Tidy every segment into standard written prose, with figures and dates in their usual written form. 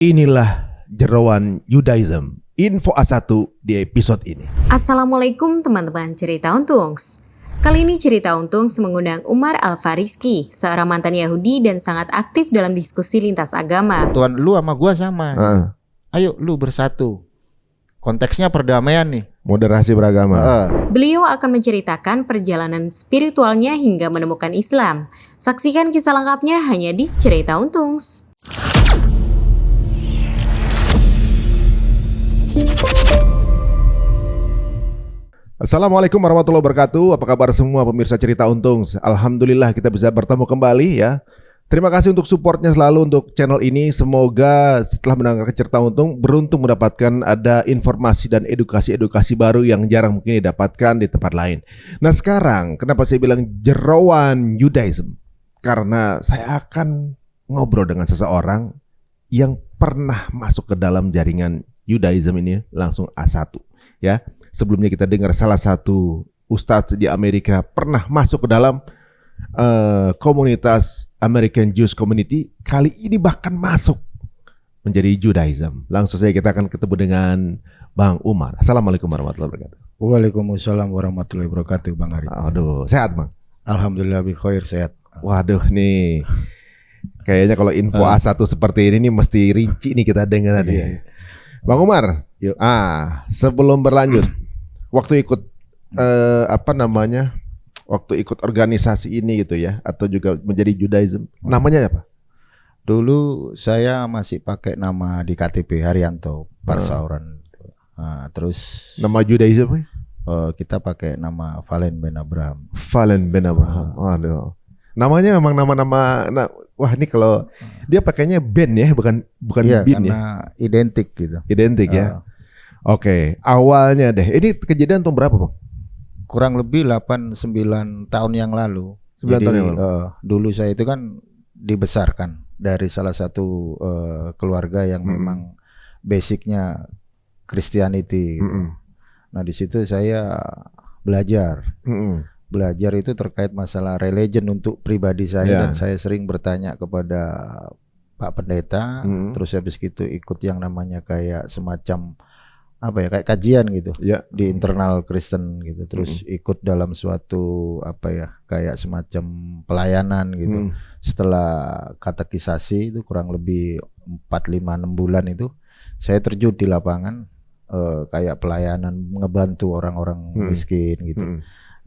Inilah Jeroan Judaism, info A1 di episode ini. Assalamualaikum teman-teman cerita Untungs. Kali ini cerita Untungs mengundang Umar Al-Fariski, seorang mantan Yahudi dan sangat aktif dalam diskusi lintas agama. Tuhan, lu sama gua sama. Ayo lu bersatu. Konteksnya perdamaian nih. Moderasi beragama. Beliau akan menceritakan perjalanan spiritualnya hingga menemukan Islam. Saksikan kisah lengkapnya hanya di cerita Untungs. Assalamualaikum warahmatullahi wabarakatuh. Apa kabar semua pemirsa cerita Untungs? Alhamdulillah kita bisa bertemu kembali ya. Terima kasih untuk supportnya selalu untuk channel ini. Semoga setelah mendengarkan cerita Untung beruntung mendapatkan ada informasi dan edukasi baru yang jarang mungkin didapatkan di tempat lain. Nah sekarang kenapa saya bilang Jeroan Judaism? Karena saya akan ngobrol dengan seseorang yang pernah masuk ke dalam jaringan Judaism ini langsung A1 ya. Sebelumnya kita dengar salah satu ustadz di Amerika pernah masuk ke dalam komunitas American Jewish Community. Kali ini bahkan masuk menjadi Judaism. Langsung saja kita akan ketemu dengan Bang Umar. Assalamualaikum warahmatullahi wabarakatuh. Waalaikumsalam warahmatullahi wabarakatuh, Bang Ari. Aduh, sehat Bang? Alhamdulillah bikhair, sehat. Waduh nih, kayaknya kalau info A1 seperti ini nih mesti rinci nih kita dengar nih. Bang Umar, yuk. Sebelum berlanjut, waktu ikut waktu ikut organisasi ini gitu ya, atau juga menjadi Judaism, namanya apa? Dulu saya masih pakai nama di KTP Haryanto Parsauran. Terus nama Judaism apa? Kita pakai nama Valen Ben Abraham. Valen Ben Abraham. Waduh. Namanya memang nama-nama. Wah ini kalau dia pakainya Ben ya, bukan iya, bin karena ya. Identik gitu. Identik ya. Oke, awalnya deh. Ini kejadian tahun berapa Bang? Kurang lebih 8-9 tahun yang lalu. 9 tahun yang lalu. Dulu saya itu kan dibesarkan dari salah satu keluarga yang memang basicnya Christianity. Gitu. Nah di situ saya belajar. Belajar itu terkait masalah religion untuk pribadi saya dan saya sering bertanya kepada Pak Pendeta. Terus habis itu ikut yang namanya kayak semacam kayak kajian gitu di internal Kristen gitu. Terus ikut dalam suatu kayak semacam pelayanan gitu. Setelah katekisasi itu kurang lebih 4-5-6 bulan itu saya terjun di lapangan kayak pelayanan ngebantu orang-orang miskin gitu.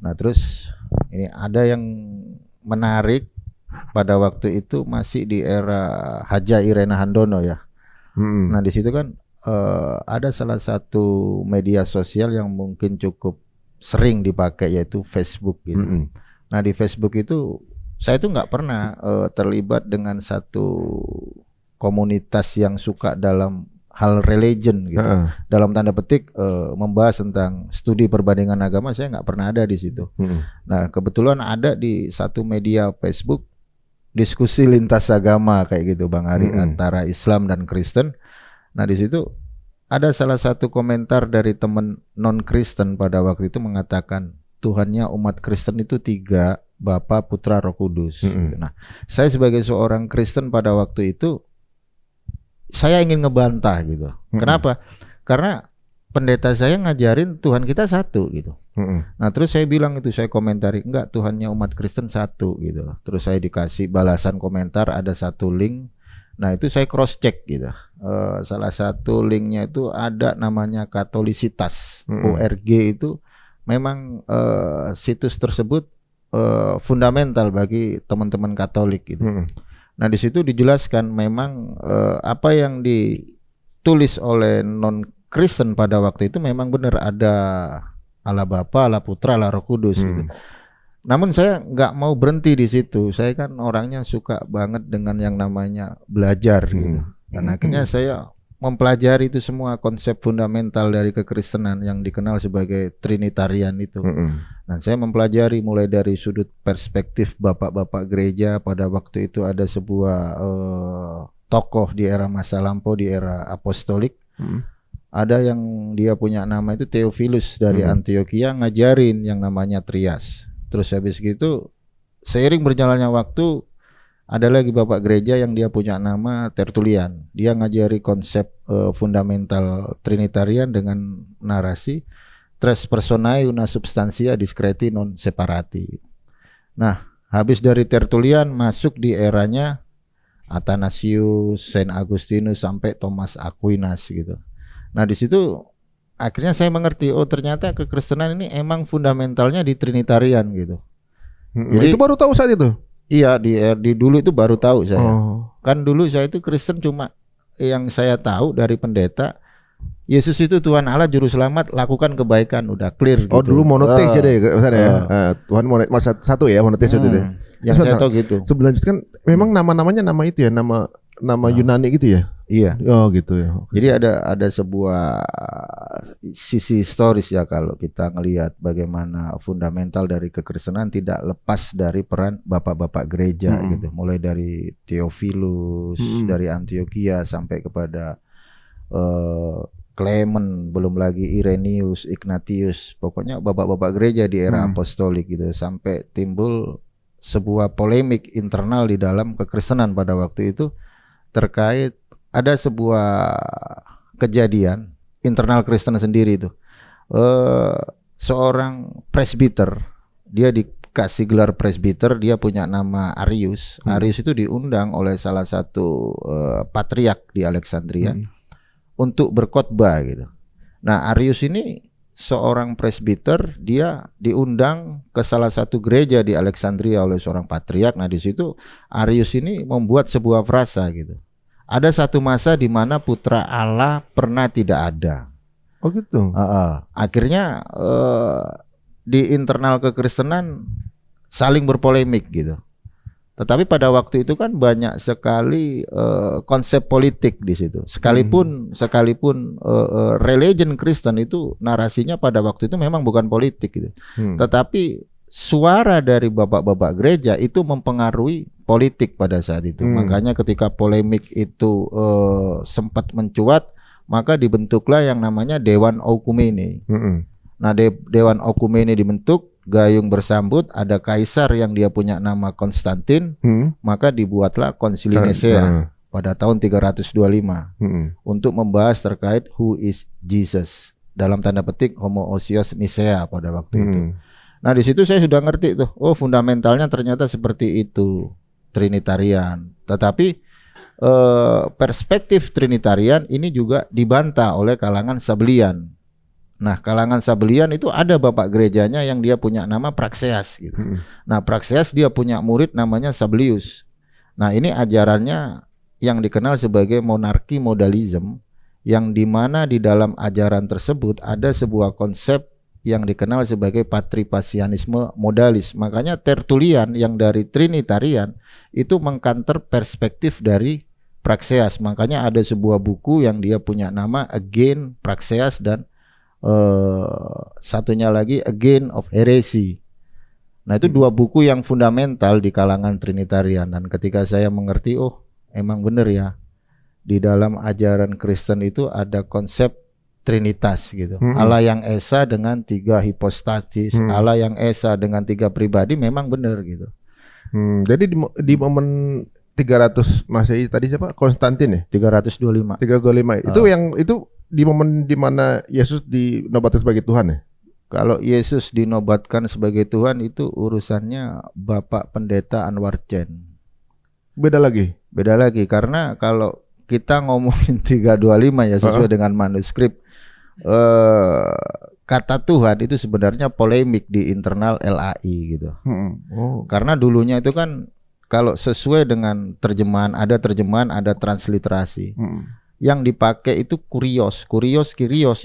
Nah terus ini ada yang menarik pada waktu itu masih di era Haja Irena Handono ya. Nah di situ kan ada salah satu media sosial yang mungkin cukup sering dipakai yaitu Facebook gitu. Nah di Facebook itu saya tuh nggak pernah terlibat dengan satu komunitas yang suka dalam hal religion gitu. Dalam tanda petik membahas tentang studi perbandingan agama saya nggak pernah ada di situ. Nah kebetulan ada di satu media Facebook diskusi lintas agama kayak gitu Bang Ari antara Islam dan Kristen. Nah di situ ada salah satu komentar dari teman non Kristen pada waktu itu mengatakan Tuhannya umat Kristen itu 3, Bapa, Putra, Roh Kudus. Nah saya sebagai seorang Kristen pada waktu itu saya ingin ngebantah gitu. Kenapa? Karena pendeta saya ngajarin Tuhan kita satu gitu. Nah terus saya bilang itu, saya komentari, enggak, Tuhannya umat Kristen satu gitu. Terus saya dikasih balasan komentar, ada satu link. Nah itu saya cross check gitu. Salah satu linknya itu ada namanya Katolisitas org itu memang situs tersebut fundamental bagi teman-teman Katolik gitu. Nah di situ dijelaskan memang apa yang ditulis oleh non Kristen pada waktu itu memang benar ada Allah Bapa, Allah Putra, Allah Roh Kudus gitu. Namun saya nggak mau berhenti di situ. Saya kan orangnya suka banget dengan yang namanya belajar gitu. Dan akhirnya saya mempelajari itu semua konsep fundamental dari kekristenan yang dikenal sebagai Trinitarian itu. Dan saya mempelajari mulai dari sudut perspektif bapak-bapak gereja. Pada waktu itu ada sebuah tokoh di era masa lampau, di era apostolik. Ada yang dia punya nama itu Theophilus dari Antioquia, ngajarin yang namanya Trias. Terus habis gitu seiring berjalannya waktu Ada lagi bapak gereja yang dia punya nama Tertullian. Dia ngajari konsep fundamental Trinitarian dengan narasi tres personae una substantia discreti non separati. Nah, habis dari Tertullian masuk di eranya Athanasius, Saint Agustinus sampai Thomas Aquinas gitu. Nah, di situ akhirnya saya mengerti, oh ternyata kekristenan ini emang fundamentalnya di Trinitarian gitu. Jadi itu baru tahu saat itu. Iya, di dulu itu baru tahu saya. Kan dulu saya itu Kristen cuma yang saya tahu dari pendeta, Yesus itu Tuhan Allah juru selamat, lakukan kebaikan, udah clear gitu. Oh, dulu monoteis jadi Tuhan monoteis satu ya, monoteis itu deh. Yang saya tahu gitu. Sebelumnya kan memang nama-namanya nama itu ya, nama Yunani gitu ya. Iya. Oh gitu ya. Jadi ada sebuah sisi historis ya kalau kita ngelihat bagaimana fundamental dari kekristenan tidak lepas dari peran bapak-bapak gereja gitu. Mulai dari Theophilus, dari Antioquia sampai kepada Clement, belum lagi Irenaeus, Ignatius. Pokoknya bapak-bapak gereja di era apostolik gitu, sampai timbul sebuah polemik internal di dalam kekristenan pada waktu itu terkait ada sebuah kejadian internal Kristen sendiri itu. Seorang presbiter, dia dikasih gelar presbiter, dia punya nama Arius. Arius itu diundang oleh salah satu patriark di Alexandria untuk berkhotbah gitu. Nah, Arius ini seorang presbiter, dia diundang ke salah satu gereja di Alexandria oleh seorang patriark. Nah, di situ Arius ini membuat sebuah frasa gitu. Ada satu masa di mana putra Allah pernah tidak ada. Oh gitu. Akhirnya di internal kekristenan saling berpolemik gitu. Tetapi pada waktu itu kan banyak sekali konsep politik di situ. Sekalipun religion Kristen itu narasinya pada waktu itu memang bukan politik gitu. Tetapi suara dari bapak-bapak gereja itu mempengaruhi politik pada saat itu. Makanya ketika polemik itu sempat mencuat, maka dibentuklah yang namanya Dewan Oekumene. Nah, Dewan Oekumene dibentuk, gayung bersambut, ada kaisar yang dia punya nama Konstantin, maka dibuatlah Konsili Nisea pada tahun 325 untuk membahas terkait who is Jesus, dalam tanda petik homoousios Nisea pada waktu itu. Nah, di situ saya sudah ngerti tuh, oh fundamentalnya ternyata seperti itu, Trinitarian. Tetapi perspektif Trinitarian ini juga dibantah oleh kalangan Sabellian. Nah, kalangan Sabellian itu ada bapak gerejanya yang dia punya nama Praxeas gitu. Nah, Praxeas dia punya murid namanya Sabellius. Nah, ini ajarannya yang dikenal sebagai monarki modalism, yang dimana di dalam ajaran tersebut ada sebuah konsep yang dikenal sebagai patripasianisme modalis. Makanya Tertullian yang dari Trinitarian itu mengkanter perspektif dari Praxeas. Makanya ada sebuah buku yang dia punya nama Again Praxeas dan satunya lagi Again of Heresy. Nah, itu dua buku yang fundamental di kalangan Trinitarian. Dan ketika saya mengerti, oh emang benar ya, di dalam ajaran Kristen itu ada konsep Trinitas gitu. Allah yang esa dengan 3 hipostasis, Allah yang esa dengan 3 pribadi, memang benar gitu. Jadi di momen 300 Masehi tadi siapa? Konstantin ya? 325. 325. Itu yang itu di momen di mana Yesus dinobatkan sebagai Tuhan ya? Kalau Yesus dinobatkan sebagai Tuhan itu urusannya Bapak Pendeta Anwar Chen. Beda lagi karena kalau kita ngomongin 325 ya sesuai dengan manuskrip, kata Tuhan itu sebenarnya polemik di internal LAI gitu. Karena dulunya itu kan kalau sesuai dengan terjemahan ada transliterasi. Yang dipakai itu kurios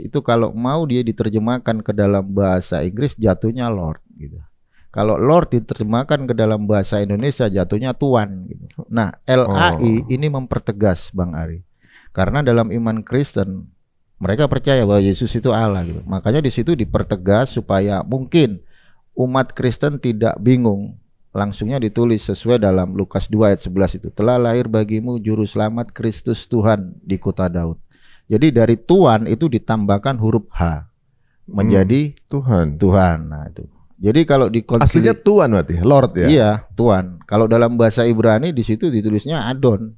itu kalau mau dia diterjemahkan ke dalam bahasa Inggris jatuhnya Lord gitu. Kalau Lord diterjemahkan ke dalam bahasa Indonesia jatuhnya Tuan gitu. Nah, LAI ini mempertegas Bang Ari. Karena dalam iman Kristen mereka percaya bahwa Yesus itu Allah gitu. Makanya di situ dipertegas supaya mungkin umat Kristen tidak bingung. Langsungnya ditulis sesuai dalam Lukas 2 ayat 11 itu. Telah lahir bagimu juru selamat Kristus Tuhan di kota Daud. Jadi dari Tuhan itu ditambahkan huruf H menjadi Tuhan. Nah, itu. Jadi kalau di Aslinya Tuhan berarti, Lord ya. Iya, Tuhan. Kalau dalam bahasa Ibrani di situ ditulisnya Adon.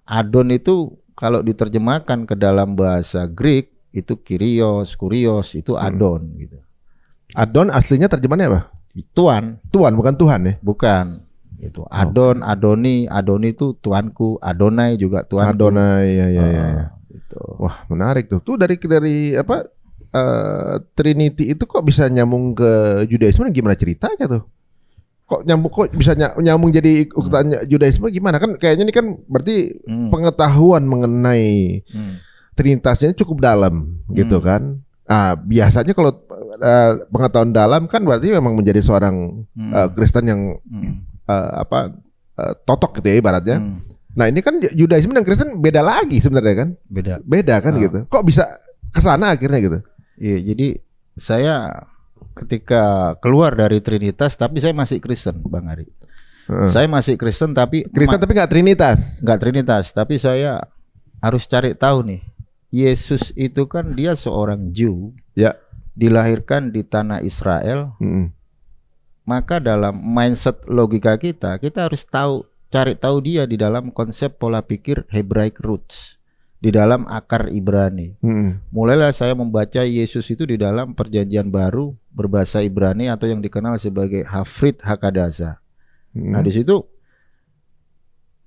Adon itu kalau diterjemahkan ke dalam bahasa Greek itu Kyrios, Kurios, itu Adon gitu. Adon aslinya terjemahannya apa? Tuhan, Tuhan, bukan Tuhan ya. bukan. Itu Adon, Adoni itu tuanku, Adonai juga tuanku. Adonai, ya. Gitu. Wah, menarik tuh. Tuh dari apa Trinity itu kok bisa nyambung ke Judaisme, gimana ceritanya tuh? Kok bisa nyambung jadi ikutan Judaisme gimana? Kan kayaknya ini kan berarti pengetahuan mengenai Trinitasnya cukup dalam gitu kan. Biasanya kalau pengetahuan dalam kan berarti memang menjadi seorang Kristen yang totok gitu ya ibaratnya. Nah, ini kan Judaisme dan Kristen beda lagi sebenarnya kan? Beda kan gitu. Kok bisa kesana akhirnya gitu? Iya, jadi saya ketika keluar dari Trinitas tapi saya masih Kristen, Bang Ari. Saya masih Kristen tapi nggak Trinitas. Nggak Trinitas, tapi saya harus cari tahu nih. Yesus itu kan dia seorang Jew. Ya. Dilahirkan di tanah Israel. Maka dalam mindset logika kita harus cari tahu dia di dalam konsep pola pikir Hebraic roots, di dalam akar Ibrani. Mulailah saya membaca Yesus itu di dalam Perjanjian Baru berbahasa Ibrani atau yang dikenal sebagai Hafrit Hakadasa. Nah, di situ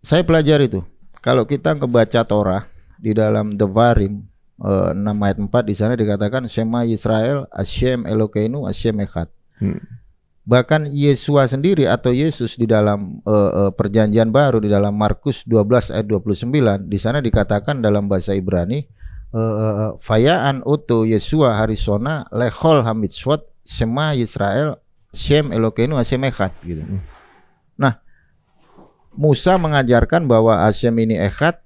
saya pelajari itu. Kalau kita ngebaca Torah di dalam Devarim 6 ayat 4 di sana dikatakan Shema Yisrael Hashem Elokeinu Hashem Echad. Bahkan Yesua sendiri atau Yesus di dalam Perjanjian Baru di dalam Markus 12 ayat 29 di sana dikatakan dalam bahasa Ibrani Fayaan Oto Yesua Harisona Lechol Hamitswot Shema Yisrael Hashem Elokeinu Hashem Echad gitu. Nah, Musa mengajarkan bahwa Hashem ini Echad.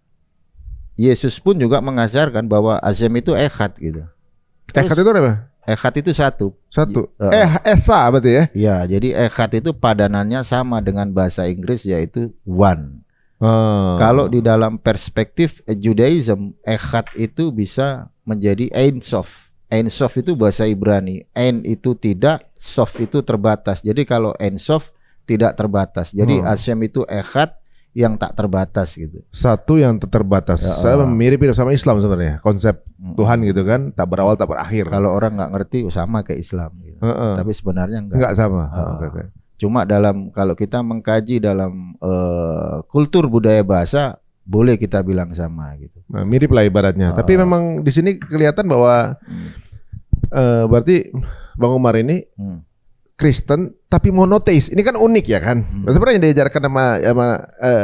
Yesus pun juga mengajarkan bahwa Hashem itu Echad gitu. Echad itu apa? Echad itu satu. Esa berarti ya? Ya, jadi Echad itu padanannya sama dengan bahasa Inggris yaitu one. Kalau di dalam perspektif Judaism, Echad itu bisa menjadi Ein Sof. Ein Sof itu bahasa Ibrani. Ein itu tidak, Sof itu terbatas. Jadi kalau Ein Sof tidak terbatas. Jadi Hashem itu Echad yang tak terbatas gitu. Satu yang terbatas. Saya mirip sama Islam sebenarnya. Konsep Tuhan gitu kan, tak berawal tak berakhir. Kalau orang nggak ngerti sama kayak Islam gitu. Tapi sebenarnya enggak sama. Cuma kalau kita mengkaji dalam kultur budaya bahasa, boleh kita bilang sama gitu. Nah, mirip lah ibaratnya. Tapi memang di sini kelihatan bahwa berarti Bang Umar ini Kristen tapi monoteis. Ini kan unik ya kan. Sebenarnya yang diajarkan sama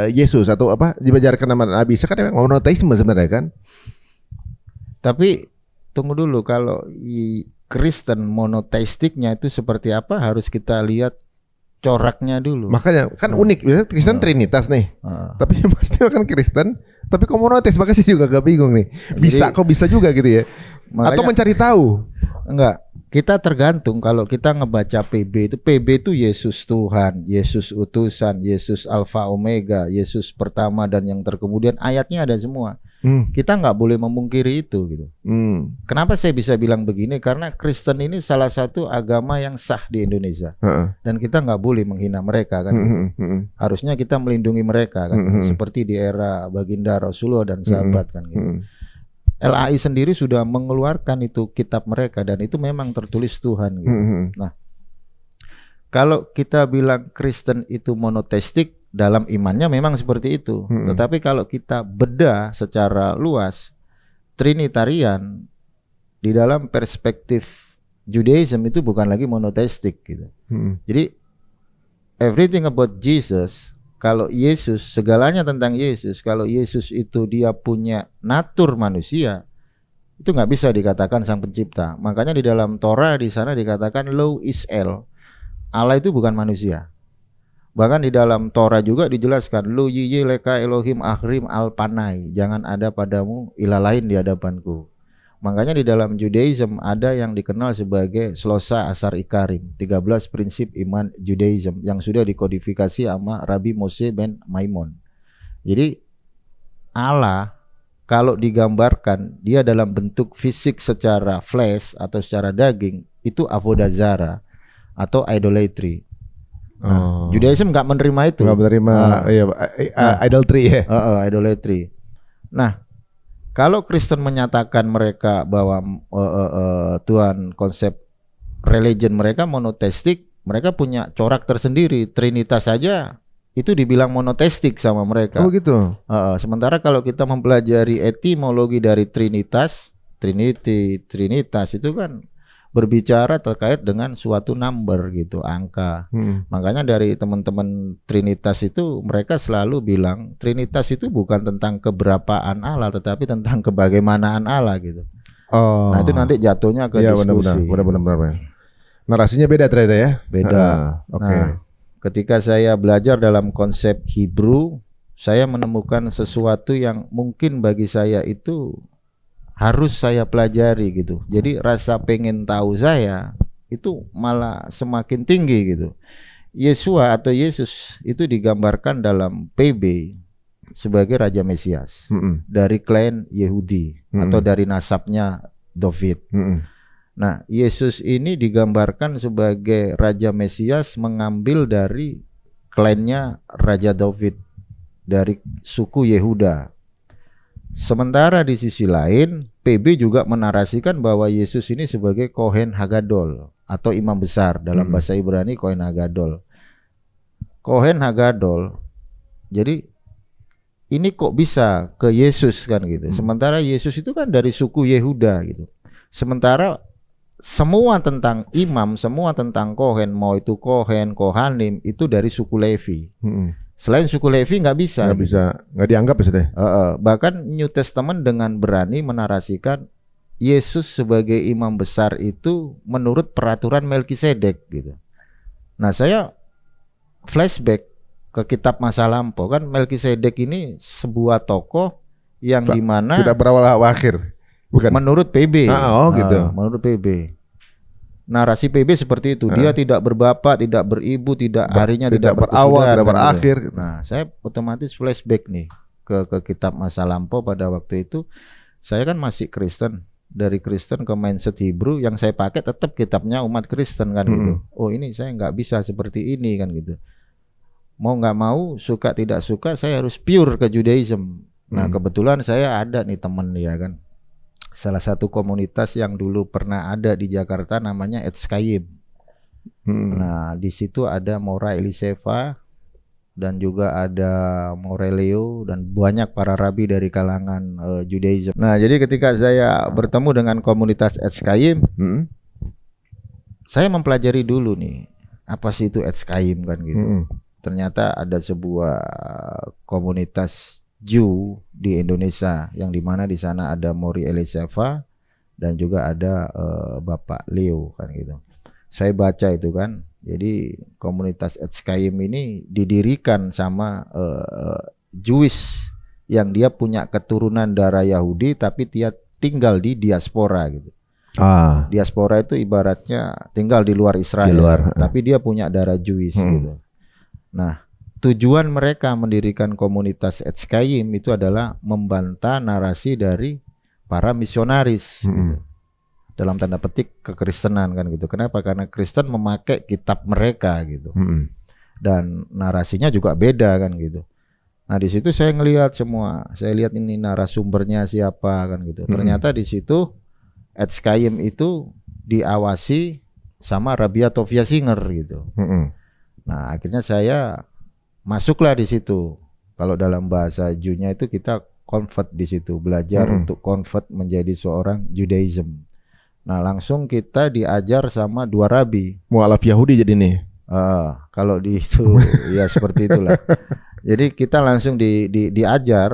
Yesus atau apa diajarkan sama Nabi Isa kan memang monoteisme sebenarnya kan. Tapi tunggu dulu, kalau Kristen monoteistiknya itu seperti apa harus kita lihat coraknya dulu. Makanya kan unik. Biasanya Kristen Trinitas nih. Tapi yang pasti kan Kristen tapi kok monoteis. Makanya saya juga gak bingung nih. Kok bisa juga gitu ya. Makanya, atau mencari tahu. Enggak. Kita tergantung. Kalau kita ngebaca PB itu Yesus Tuhan, Yesus utusan, Yesus Alfa Omega, Yesus pertama dan yang terkemudian, ayatnya ada semua. Kita nggak boleh memungkiri itu gitu. Kenapa saya bisa bilang begini? Karena Kristen ini salah satu agama yang sah di Indonesia. Dan kita nggak boleh menghina mereka kan gitu. Harusnya kita melindungi mereka kan gitu. Seperti di era Baginda Rasulullah dan sahabat kan gitu. LAI sendiri sudah mengeluarkan itu kitab mereka dan itu memang tertulis Tuhan gitu. Nah, kalau kita bilang Kristen itu monoteistik, dalam imannya memang seperti itu. Tetapi kalau kita bedah secara luas, Trinitarian di dalam perspektif Judaism itu bukan lagi monoteistik gitu. Jadi everything about Jesus, kalau Yesus, segalanya tentang Yesus, kalau Yesus itu dia punya natur manusia, itu nggak bisa dikatakan sang pencipta. Makanya di dalam Torah di sana dikatakan Lo is El, Allah itu bukan manusia. Bahkan di dalam Torah juga dijelaskan Lo yiye leka Elohim akhrim al-panai, jangan ada padamu ilah lain di hadapanku. Makanya di dalam Judaism ada yang dikenal sebagai Shlosa Asar Ikarim, 13 prinsip iman Judaism yang sudah dikodifikasi sama Rabbi Moshe ben Maimon. Jadi Allah kalau digambarkan dia dalam bentuk fisik secara flesh atau secara daging itu Avodah Zarah. atau idolatry. Nah, Judaism nggak menerima itu. Nggak menerima idolatry ya. Idolatry. Nah, kalau Kristen menyatakan mereka bahwa Tuhan konsep religion mereka monoteistik, mereka punya corak tersendiri. Trinitas saja itu dibilang monoteistik sama mereka. Oh gitu. Sementara kalau kita mempelajari etimologi dari Trinitas, Trinitas itu kan berbicara terkait dengan suatu number gitu, angka. Makanya dari teman-teman Trinitas itu mereka selalu bilang Trinitas itu bukan tentang keberapaan Allah, tetapi tentang kebagaimanaan Allah gitu. Nah itu nanti jatuhnya ke diskusi. Benar. Narasinya beda ternyata ya. Beda. Oke. Nah, ketika saya belajar dalam konsep Hebrew, saya menemukan sesuatu yang mungkin bagi saya itu harus saya pelajari gitu. Jadi rasa pengen tahu saya itu malah semakin tinggi gitu. Yesua atau Yesus itu digambarkan dalam PB sebagai Raja Mesias dari klan Yehudi atau dari nasabnya David. Nah, Yesus ini digambarkan sebagai Raja Mesias mengambil dari klannya Raja David dari suku Yehuda. Sementara di sisi lain, PB juga menarasikan bahwa Yesus ini sebagai Kohen Hagadol atau imam besar, dalam bahasa Ibrani Kohen Hagadol. Kohen Hagadol. Jadi ini kok bisa ke Yesus kan gitu. Sementara Yesus itu kan dari suku Yehuda gitu. Sementara semua tentang imam, semua tentang Kohen, mau itu Kohen, Kohanim itu dari suku Levi. Selain suku Levi nggak bisa. Nggak dianggap ya. Bahkan New Testament dengan berani menarasikan Yesus sebagai imam besar itu menurut peraturan Melkisedek gitu. Nah saya flashback ke kitab masa lampau, kan Melkisedek ini sebuah tokoh yang dimana tidak berawal akhir. Bukan. Menurut PB. Gitu. Menurut PB. Narasi PB seperti itu. Dia tidak berbapak, tidak beribu, harinya tidak berawal, tidak berakhir. Gitu. Nah, saya otomatis flashback nih ke kitab masa lampau pada waktu itu. Saya kan masih Kristen. Dari Kristen ke mindset Hebrew, yang saya pakai tetap kitabnya umat Kristen kan gitu. Oh ini saya nggak bisa seperti ini kan gitu. Mau nggak mau, suka tidak suka, saya harus pure ke Judaism. Nah kebetulan saya ada nih temen ya kan. Salah satu komunitas yang dulu pernah ada di Jakarta namanya Etskayim. Nah, di situ ada Mora Eliseva dan juga ada Moreleo dan banyak para rabi dari kalangan Judaism. Nah, jadi ketika saya bertemu dengan komunitas Etskayim, saya mempelajari dulu nih, apa sih itu Etskayim kan gitu. Ternyata ada sebuah komunitas Jew di Indonesia yang dimana di sana ada Mori Eliseva dan juga ada Bapak Leo kan gitu. Saya baca itu kan. Jadi komunitas Etskayim ini didirikan sama Jewish yang dia punya keturunan darah Yahudi tapi dia tinggal di diaspora gitu. Diaspora itu ibaratnya tinggal di luar Israel, tapi dia punya darah Jewish gitu. Nah, tujuan mereka mendirikan komunitas Etskayim itu adalah membantah narasi dari para misionaris gitu. Dalam tanda petik kekristenan kan gitu. Kenapa? Karena Kristen memakai kitab mereka gitu. Dan narasinya juga beda kan gitu. Nah, di situ saya ngelihat semua. Saya lihat ini narasumbernya siapa kan gitu. Ternyata di situ Etskayim itu diawasi sama Rabbi Tovia Singer gitu. Nah, akhirnya saya masuklah di situ. Kalau dalam bahasa Jewnya itu kita convert di situ, belajar untuk convert menjadi seorang Judaism. Nah, langsung kita diajar sama dua rabi. Mualaf Yahudi jadi nih. Kalau di itu ya seperti itulah. Jadi kita langsung diajar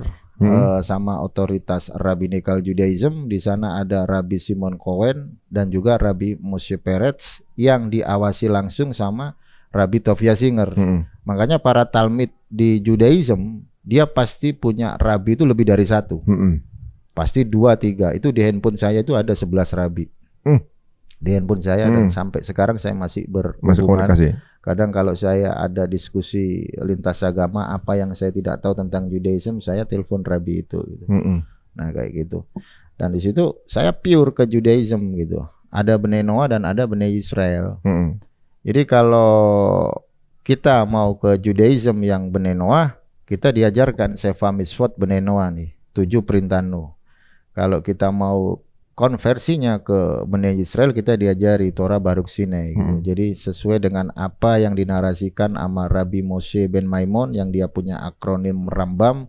sama otoritas Rabbinical Judaism. Di sana ada Rabbi Simon Cohen dan juga Rabbi Moshe Peretz yang diawasi langsung sama Rabbi Tovia Singer. Makanya para talmid di Judaism dia pasti punya rabi itu lebih dari satu. Pasti 2-3. Itu di handphone saya itu ada 11 rabi. Di handphone saya dan sampai sekarang saya masih berhubungan. Kadang kalau saya ada diskusi lintas agama apa yang saya tidak tahu tentang Judaism, saya telepon rabi itu gitu. Nah, kayak gitu. Dan di situ saya pure ke Judaism gitu. Ada Bnei Noah dan ada Bnei Israel. Jadi kalau kita mau ke Judaism yang Bnei Noah, kita diajarkan Sefa Mitzvot Bnei Noah nih, 7 perintah Nuh. Kalau kita mau konversinya ke Bnei Israel, kita diajari Torah Baruk Sinai gitu. Jadi sesuai dengan apa yang dinarasikan sama Rabbi Moshe ben Maimon yang dia punya akronim Rambam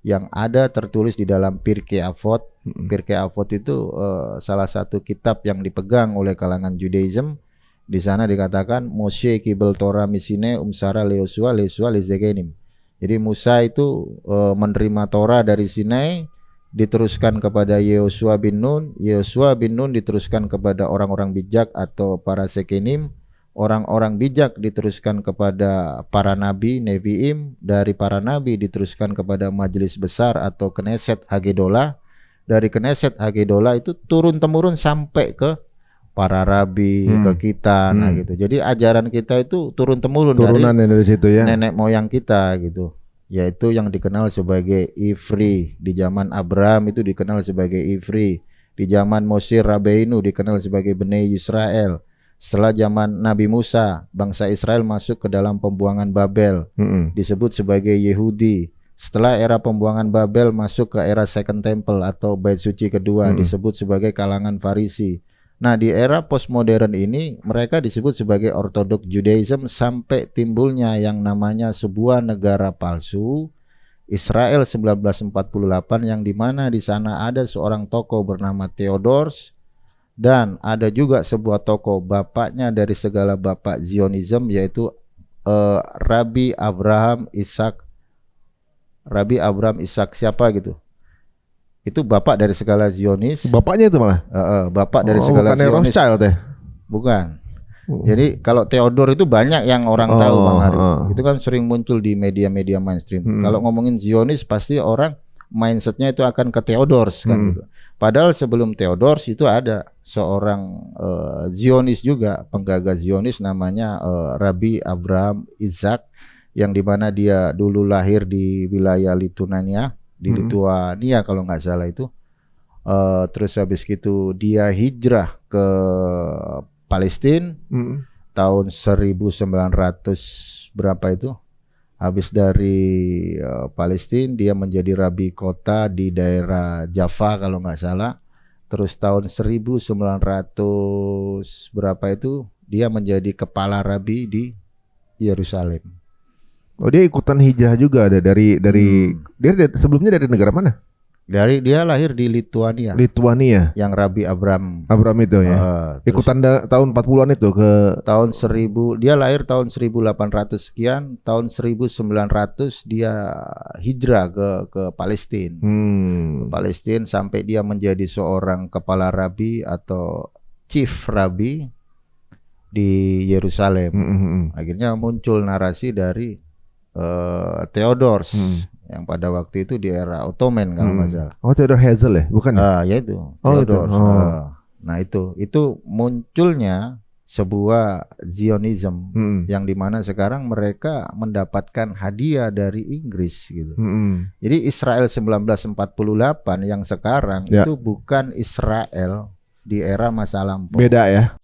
yang ada tertulis di dalam Pirkei Avot. Pirkei Avot itu salah satu kitab yang dipegang oleh kalangan Judaism. Di sana dikatakan Moshe kibel Torah misine umsara leosua lezekenim. Jadi Musa itu menerima Torah dari Sinai, diteruskan kepada Yehosua bin Nun. Yehosua bin Nun diteruskan kepada orang-orang bijak atau para sekenim. Orang-orang bijak diteruskan kepada para nabi, neviim. Dari para nabi diteruskan kepada majelis besar atau Knesset Hagedolah. Dari Knesset Hagedolah itu turun-temurun sampai ke para rabi, ke kita. Nah gitu. Jadi ajaran kita itu turun-temurun dari situ ya. Nenek moyang kita gitu. Yaitu yang dikenal sebagai Ivri. Di zaman Abraham itu dikenal sebagai Ivri. Di zaman Moshe Rabbeinu dikenal sebagai Bnei Yisrael. Setelah zaman Nabi Musa, bangsa Israel masuk ke dalam pembuangan Babel, disebut sebagai Yehudi. Setelah era pembuangan Babel masuk ke era Second Temple atau Bait Suci kedua, disebut sebagai kalangan Farisi. Nah, di era postmodern ini mereka disebut sebagai Orthodox Judaism sampai timbulnya yang namanya sebuah negara palsu, Israel 1948, yang dimana di sana ada seorang tokoh bernama Theodorus. Dan ada juga sebuah tokoh bapaknya dari segala bapak Zionism, yaitu Rabbi Abraham Ishak siapa gitu. Itu bapak dari segala Zionis. Bapaknya itu malah? Bapak dari segala Zionis. Rothschild ya? Bukan. Jadi kalau Theodor itu banyak yang orang tahu Bang Hari. Itu kan sering muncul di media-media mainstream. Kalau ngomongin Zionis pasti orang mindsetnya itu akan ke Theodors kan gitu. Padahal sebelum Theodors itu ada seorang Zionis juga, penggagas Zionis namanya Rabbi Abraham Ishak, yang dimana dia dulu lahir di wilayah Lituania, di Lituania kalau nggak salah itu. Terus habis itu dia hijrah ke Palestina tahun 1900 berapa itu. Habis dari Palestina dia menjadi rabi kota di daerah Java kalau nggak salah. Terus tahun 1900 berapa itu dia menjadi kepala rabi di Yerusalem. Oh, dia ikutan hijrah juga ada dari dia sebelumnya dari negara mana? Dia lahir di Lituania. Yang Rabbi Abraham itu ya. Ikutan tahun 40-an itu ke tahun 1000, dia lahir tahun 1800 sekian, tahun 1900 dia hijrah ke Palestina. Ke Palestina sampai dia menjadi seorang kepala rabi atau chief rabi di Yerusalem. Akhirnya muncul narasi dari Theodorus yang pada waktu itu di era Ottoman kalau nggak salah. Oh, Theodor Herzl ya, bukan? Ya itu Theodorus. Nah itu munculnya sebuah Zionism yang dimana sekarang mereka mendapatkan hadiah dari Inggris gitu. Jadi Israel 1948 yang sekarang itu bukan Israel di era masa lampau. Beda ya.